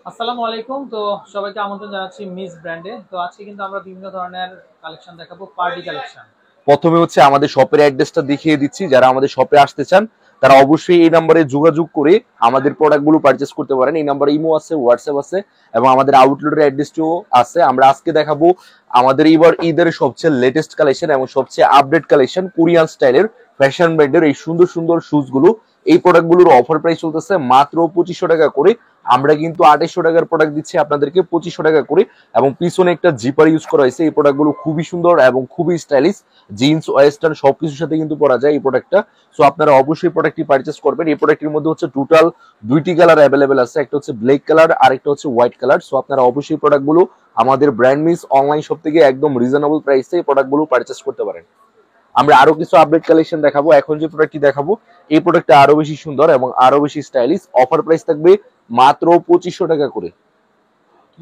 আসসালামু আলাইকুম। তো সবাইকে আমন্ত্রণ জানাচ্ছি মিস ব্র্যান্ডে। তো আজকে কিন্তু আমরা বিভিন্ন ধরনের কালেকশন দেখাবো, পার্টি কালেকশন। প্রথমে হচ্ছে আমাদের শপের অ্যাড্রেসটা দেখিয়ে দিচ্ছি। যারা আমাদের শপে আসতে চান তারা অবশ্যই এই নাম্বারে যোগাযোগ করে আমাদের প্রোডাক্টগুলো পারচেস করতে পারেন। এই নাম্বারে ইমো আছে, হোয়াটসঅ্যাপ আছে এবং আমাদের আউটলেটের অ্যাড্রেসটিও আছে। আমরা আজকে দেখাবো আমাদের এবার ঈদের সবচেয়ে লেটেস্ট কালেকশন এবং সবচেয়ে আপডেট কালেকশন, কোরিয়ান স্টাইলের ফ্যাশন ব্র্যান্ডের এই সুন্দর সুন্দর শুজগুলো। এই প্রোডাক্টগুলোর অফার প্রাইস চলতেছে মাত্র 2500 টাকা করে। আমরা কিন্তু 2800 টাকার প্রোডাক্ট দিচ্ছি আপনাদেরকে 2500 টাকা করে, এবং পিছনে একটা জিপার ইউজ করা হয়েছে। এই প্রোডাক্টগুলো খুবই সুন্দর এবং খুবই স্টাইলিশ, জিন্স ওয়েস্টার্ন সবকিছুর সাথে কিন্তু পরা যায় এই প্রোডাক্টটা। সো আপনারা অবশ্যই প্রোডাক্টটি পারচেস করবেন। এই প্রোডাক্টের মধ্যে হচ্ছে টোটাল দুইটি কালার অ্যাভেলেবেল আছে, একটা হচ্ছে ব্ল্যাক কালার আর একটা হচ্ছে হোয়াইট কালার। সো আপনারা অবশ্যই প্রোডাক্টগুলো আমাদের ব্র্যান্ড মিস অনলাইন শপ থেকে একদম রিজনেবল প্রাইসে এই প্রোডাক্টগুলো পারচেস করতে পারেন। আমরা আরো কিছু আপডেট কালেকশন দেখাবো। এখন যে প্রোডাক্টটি দেখাবো এই প্রোডাক্টটা আরো বেশি সুন্দর এবং আরো বেশি স্টাইলিশ। অফার প্রাইস থাকবে মাত্র 2500 টাকা করে।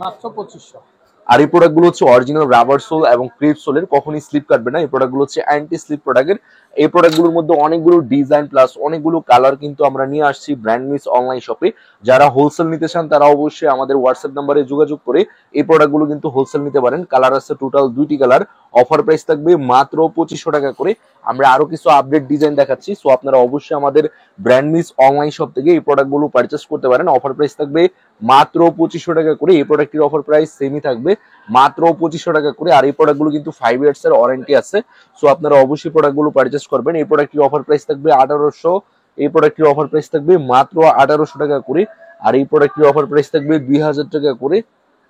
মাত্র 2500। আর এই প্রোডাক্ট গুলো হচ্ছে অরিজিনাল রাবার সোল এবং ক্রিপ সোলের, কখনই স্লিপ কাটবে না। এই প্রোডাক্ট গুলো হচ্ছে অ্যান্টি স্লিপ প্রোডাক্টের। এই প্রোডাক্ট গুলোর মধ্যে অনেকগুলো ডিজাইন প্লাস অনেকগুলো কালার কিন্তু আমরা নিয়ে আসছি ব্র্যান্ড মিস অনলাইন শপে। যারা হোলসেল নিতে চান তারা অবশ্যই আমাদের হোয়াটসঅ্যাপ নাম্বারে যোগাযোগ করে এই প্রোডাক্ট গুলো কিন্তু হোলসেল নিতে পারেন। কালার আছে টোটাল দুইটি কালার। অফার প্রাইস থাকবে মাত্র 2500 টাকা করে। আমরা আরো কিছু আপডেট ডিজাইন দেখাচ্ছি, সো আপনারা অবশ্যই আমাদের ব্র্যান্ড মিস অনলাইন শপ থেকে এই প্রোডাক্ট গুলো পারচেস করতে পারেন। অফার প্রাইস থাকবে মাত্র 2500 টাকা করে। এই প্রোডাক্টের অফার প্রাইস সেমই থাকবে মাত্র 2500 টাকা করে। আর এই প্রোডাক্ট গুলো কিন্তু 5 ইয়ার্স এর ওয়ারেন্টি আছে। সো আপনারা অবশ্যই প্রোডাক্ট গুলো পারচেস করবেন। এই প্রোডাক্টের অফার প্রাইস থাকবে 1800। এই প্রোডাক্টের অফার প্রাইস থাকবে মাত্র 1800 টাকা করে। আর এই প্রোডাক্টের অফার প্রাইস থাকবে 2000 টাকা করে।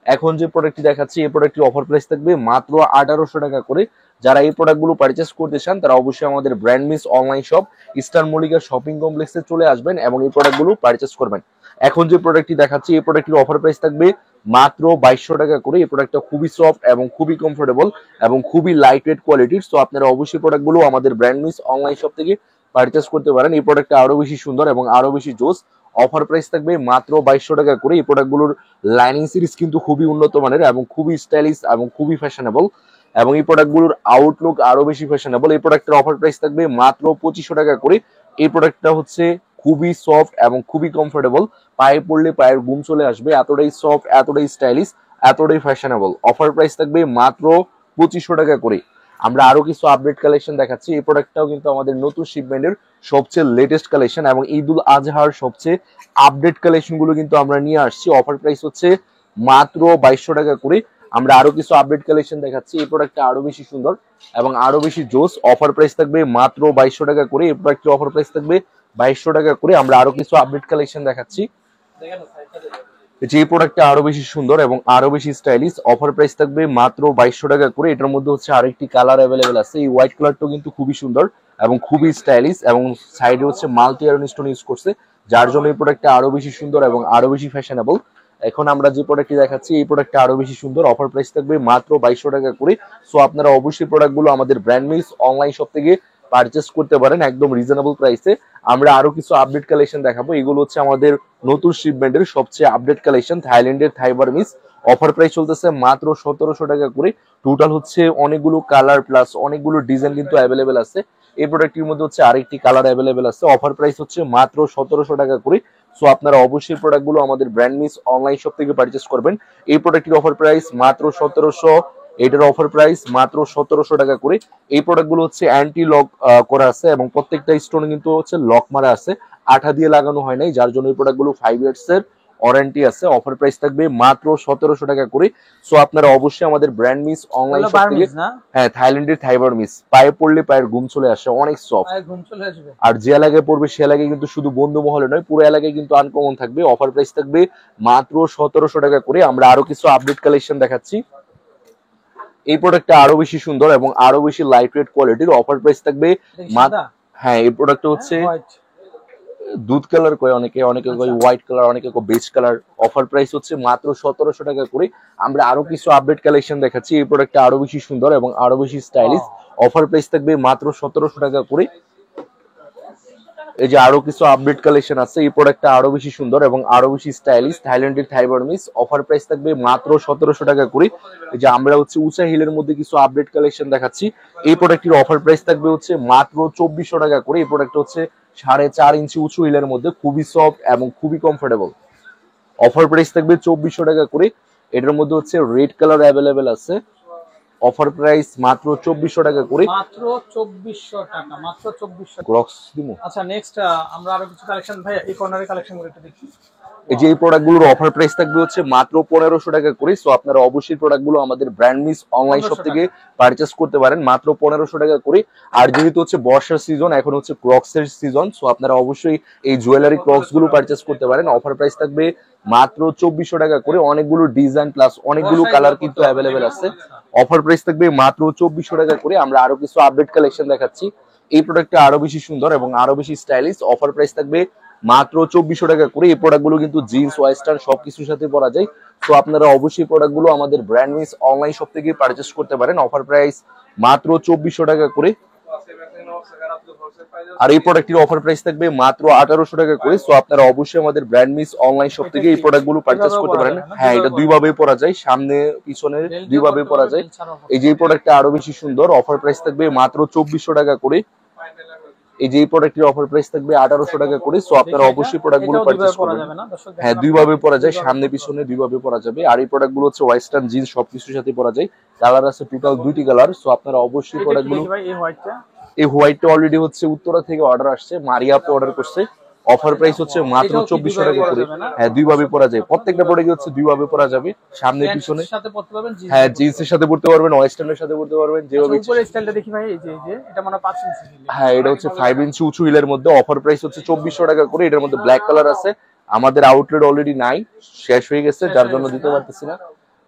এখন যে প্রোডাক্টটি দেখাচ্ছি এই প্রোডাক্টের অফার প্রাইস থাকবে মাত্র 1800 টাকা করে। যারা এই প্রোডাক্টগুলো পারচেস করতে চান তারা অবশ্যই আমাদের brand miss online shop eastern Mallika shopping কমপ্লেক্সে চলে আসবেন এবং এই প্রোডাক্টগুলো পারচেস করবেন। এখন যে প্রোডাক্টটি দেখাচ্ছি এই প্রোডাক্টের অফার প্রাইস থাকবে মাত্র 2200 টাকা করে। এই প্রোডাক্টটা খুবই সফট এবং খুবই কমফোর্টেবল এবং খুবই লাইট ওয়েট কোয়ালিটির। সো আপনারা অবশ্যই প্রোডাক্টগুলো আমাদের ব্র্যান্ড মিস অনলাইন শপ থেকে পারচেস করতে পারেন। এই প্রোডাক্টটা আরো বেশি সুন্দর এবং আরো বেশি জোস। অফার প্রাইস থাকবে মাত্র 2200 টাকা করে। এই প্রোডাক্টগুলোর লাইনিং সিরিজ কিন্তু খুবই উন্নত মানের এবং খুবই স্টাইলিশ এবং খুবই ফ্যাশনেবল, এবং এই প্রোডাক্টগুলোর আউটলুক আরো বেশি ফ্যাশনেবল। এই প্রোডাক্টের অফার প্রাইস থাকবে মাত্র 2500 টাকা করে। এই প্রোডাক্টটা হচ্ছে খুবই সফট এবং খুবই কমফোর্টেবল, পায়ে পড়লে পায়ের ঘুম চলে আসবে, এতটাই সফট, এতটাই স্টাইলিশ, এতটাই ফ্যাশনেবল। অফার প্রাইস থাকবে মাত্র 2500 টাকা করে। আমরা আরো কিছু আপডেট কালেকশন দেখাচ্ছি। এই প্রোডাক্টটাও কিন্তু আমাদের নতুন শিপমেন্টের সবচেয়ে লেটেস্ট কালেকশন এবং ঈদুল আজহার সবচেয়ে আপডেট কালেকশন গুলো কিন্তু আমরা নিয়ে আসছি। অফার প্রাইস হচ্ছে মাত্র 2200 টাকা করে। আমরা আরো কিছু আপডেট কালেকশন দেখাচ্ছি। এই প্রোডাক্টটা আরো বেশি সুন্দর এবং আরো বেশি জোস। অফার প্রাইস থাকবে মাত্র 2200 টাকা করে। এই প্রোডাক্টের অফার প্রাইস থাকবে 2200 টাকা করে। আমরা আরো কিছু আপডেট কালেকশন দেখাচ্ছি। যে প্রোডাক্টটা আরো বেশি সুন্দর এবং আরো বেশি স্টাইলিশ। অফার প্রাইস থাকবে মাত্র 2200 টাকা করে। এটার মধ্যে হচ্ছে আরেকটি কালার অ্যাভেলেবেল আছে। এই হোয়াইট কালারটাও কিন্তু খুবই সুন্দর এবং খুবই স্টাইলিশ, এবং সাইডে হচ্ছে মাল্টি আয়রন স্টোন ইউজ করছে, যার জন্য এই প্রোডাক্টটা আরো বেশি সুন্দর এবং আরো বেশি ফ্যাশনেবল। এখন আমরা যে প্রোডাক্টটি দেখাচ্ছি এই প্রোডাক্টটা আরো বেশি সুন্দর। অফার প্রাইস থাকবে মাত্র 2200 টাকা করে। সো আপনারা অবশ্যই প্রোডাক্টগুলো আমাদের ব্র্যান্ড মিস অনলাইন শপ থেকে পারচেস করতে পারেন একদম রিজনেবল প্রাইসে। আমরা আরো কিছু আপডেট কালেকশন দেখাবো। এগুলো হচ্ছে আমাদের নতুন শিপমেন্টের সবচেয়ে আপডেট কালেকশন, থাইল্যান্ডের থাইবার মিস। অফার প্রাইস চলতেছে মাত্র 1700 টাকা করে। টোটাল হচ্ছে অনেকগুলো কালার প্লাস অনেকগুলো ডিজাইন কিন্তু অ্যাভেলেবেল আছে। এই প্রোডাক্টের মধ্যে হচ্ছে আরেকটি কালার অ্যাভেলেবেল আছে। অফার প্রাইস হচ্ছে মাত্র 1700 টাকা করে। সো আপনারা অবশ্যই প্রোডাক্টগুলো আমাদের ব্র্যান্ড মিস অনলাইন শপ থেকে পারচেস করবেন। এই প্রোডাক্টের অফার প্রাইস মাত্র 1700। এটার অফার প্রাইস মাত্র 1700 টাকা করে। এই প্রোডাক্টগুলো হচ্ছে অ্যান্টি লক করা আছে এবং প্রত্যেকটা স্টোনে কিন্তু হচ্ছে লক মারা আছে, আঠা দিয়ে লাগানো হয় নাই, যার জন্য এই প্রোডাক্টগুলো 5 ইয়ার্স এর ওয়ারেন্টি আছে। অফার প্রাইস থাকবে মাত্র 1700 টাকা করে। সো আপনারা অবশ্যই আমাদের ব্র্যান্ড মিস অনলাইন শপ থেকে, হ্যাঁ থাইল্যান্ডের থাইবার মিস, পায়ে পড়লে পায়ের ঘুম চলে আসে, অনেক সফট। আর যে এলাকায় পড়বে সে এলাকায় কিন্তু শুধু বন্ধু মহলে নয়, পুরো এলাকায় কিন্তু আনকমন থাকবে। অফার প্রাইস থাকবে মাত্র 1700 টাকা করে। আমরা আরো কিছু আপডেট কালেকশন দেখাচ্ছি। এই প্রোডাক্টটা আরো বেশি সুন্দর এবং আরো বেশি লাইট ওয়েট কোয়ালিটির। অফার প্রাইস থাকবে হ্যাঁ এই প্রোডাক্টটা হচ্ছে দুধ কালার কয় অনেকে, অনেকে কয় হোয়াইট কালার, অনেকে কয় বেজ কালার। অফার প্রাইস হচ্ছে মাত্র 1700 টাকা করে। আমরা আরো কিছু আপডেট কালেকশন দেখাচ্ছি। এই প্রোডাক্টটা আরো বেশি সুন্দর এবং আরো বেশি স্টাইলিশ। অফার প্রাইস থাকবে মাত্র 1700 টাকা করে। এই যে আরো কিছু আপডেট কালেকশন আছে। এই প্রোডাক্টটা আরো বেশি সুন্দর এবং আরো বেশি স্টাইলিশ, থাইল্যান্ডের থাইবার মিস। অফার প্রাইস থাকবে মাত্র 1700 টাকা করে। এই যে আমরা হচ্ছে উঁচা হিলের মধ্যে কিছু আপডেট কালেকশন দেখাচ্ছি। এই প্রোডাক্টের অফার প্রাইস থাকবে হচ্ছে মাত্র 2400 টাকা করে। এই প্রোডাক্ট হচ্ছে 4.5 ইঞ্চি উঁচু হিলের মধ্যে, খুবই সফট এবং খুবই কমফোর্টেবল। অফার প্রাইস থাকবে 2400 টাকা করে। এটার মধ্যে হচ্ছে রেড কালার অ্যাভেলেবেল আছে, অফার প্রাইস মাত্র 2400 টাকা করে। মাত্র 2400 টাকা, মাত্র 2400। ক্রক্স দিমু। আচ্ছা নেক্সট আমরা আরো কিছু কালেকশন ভাই এই কর্নারের কালেকশন গুলো একটু দেখি। এই যে এই প্রোডাক্টগুলোর অফার প্রাইস থাকবে হচ্ছে মাত্র 1500 টাকা করে। সো আপনারা অবশ্যই প্রোডাক্টগুলো আমাদের ব্র্যান্ড মিস অনলাইন শপ থেকে পারচেস করতে পারেন মাত্র 1500 টাকা করে। আর যেহেতু হচ্ছে বর্ষার সিজন, এখন হচ্ছে ক্রক্স এর সিজন, সো আপনারা অবশ্যই এই জুয়েলারি ক্রক্স গুলো পারচেস করতে পারেন। অফার প্রাইস থাকবে মাত্র 2400 টাকা করে। অনেকগুলো ডিজাইন প্লাস অনেকগুলো কালার কিন্তু অ্যাভেলেবেল আছে। অফার প্রাইস থাকবে মাত্র 2400 টাকা করে। আমরা আরো কিছু আপডেট কালেকশন দেখাচ্ছি। এই প্রোডাক্টটা আরো বেশি সুন্দর এবং আরো বেশি স্টাইলিশ। অফার প্রাইস থাকবে মাত্র 2400 টাকা করে। এই প্রোডাক্টগুলো কিন্তু জিন্স ওয়েস্টার্ন সবকিছুর সাথে পরা যায়। তো আপনারা অবশ্যই প্রোডাক্টগুলো আমাদের ব্র্যান্ড মিস অনলাইন শপ থেকে পারচেস করতে পারেন। অফার প্রাইস মাত্র 2400 টাকা করে। আর এই প্রোডাক্টের অফার প্রাইস থাকবে মাত্র 1800 টাকা করে। সো আপনারা অবশ্যই আমাদের ব্র্যান্ড মিস অনলাইন শপ থেকে এই প্রোডাক্টগুলো পারচেস করতে পারেন। হ্যাঁ, এটা দুইভাবে পরা যায়, সামনে পিছনে দুইভাবে পরা যায়। এই যে প্রোডাক্টটা আরো বেশি সুন্দর। অফার প্রাইস থাকবে মাত্র 2400 টাকা করে। এই যে প্রোডাক্টের অফার প্রাইস থাকবে 1800 টাকা করে। সো আপনারা অবশ্যই প্রোডাক্টগুলো পারচেস করবেন। হ্যাঁ, দুইভাবে পরা যায়, সামনে পিছনে দুইভাবে পরা যাবে। আর এই প্রোডাক্টগুলো হচ্ছে ওয়েস্টার্ন জিন্স সবকিছুর সাথে পরা যায়। কালার আছে টোটাল 2টি কালার। সো আপনারা অবশ্যই প্রোডাক্টগুলো, এই হোয়াইটটা অলরেডি হচ্ছে উত্তরা থেকে অর্ডার আসছে, মারিয়া আপু অর্ডার করছে। অফার প্রাইস হচ্ছে মাত্র 2400 টাকা করে। হ্যাঁ, দুইভাবে পরা যায়, প্রত্যেকটা প্রোডাক্ট হচ্ছে দুইভাবে পরা যাবে, সামনে পিছনে। হ্যাঁ, জিন্সের সাথে পড়তে পারবেন, ওয়েস্টার্নের সাথে পড়তে পারবেন, যেভাবে উপরের স্টাইলটা দেখি ভাই। এই যে এটা মানে 5 ইঞ্চি। হ্যাঁ, এটা হচ্ছে 5 ইঞ্চি উঁচু হিলের মধ্যে। অফার প্রাইস হচ্ছে 2400 টাকা করে। এটার মধ্যে ব্ল্যাক কালার আছে, আমাদের আউটলেট অলরেডি নাই, শেষ হয়ে গেছে, যার জন্য দিতে পারতেছি না।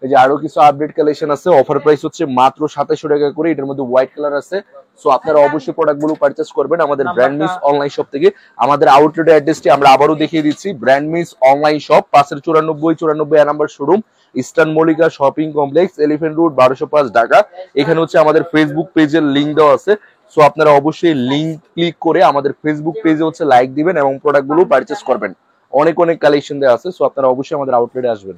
এই যে আরো কিছু আপডেট কালেকশন আছে। অফার প্রাইস হচ্ছে মাত্র 2700 টাকা করে। এটার মধ্যে হোয়াইট কালার আছে। সো আপনারা অবশ্যই প্রোডাক্টগুলো পারচেস করবেন আমাদের ব্র্যান্ড মিস অনলাইন শপ থেকে। আমাদের আউটলেট অ্যাড্রেসটি আমরা আবারও দেখিয়ে দিচ্ছি। Brand miss online shop 594 number showroom, eastern Mallika shopping complex, elephant road, 1205 Dhaka. এখানে হচ্ছে আমাদের ফেসবুক পেজের লিংক দেওয়া আছে। সো আপনারা অবশ্যই লিংক ক্লিক করে আমাদের ফেসবুক পেজে হচ্ছে লাইক দিবেন এবং প্রোডাক্টগুলো পারচেস করবেন। অনেক অনেক কালেকশন দেওয়া আছে। সো আপনারা অবশ্যই আমাদের আউটলেটে আসবেন।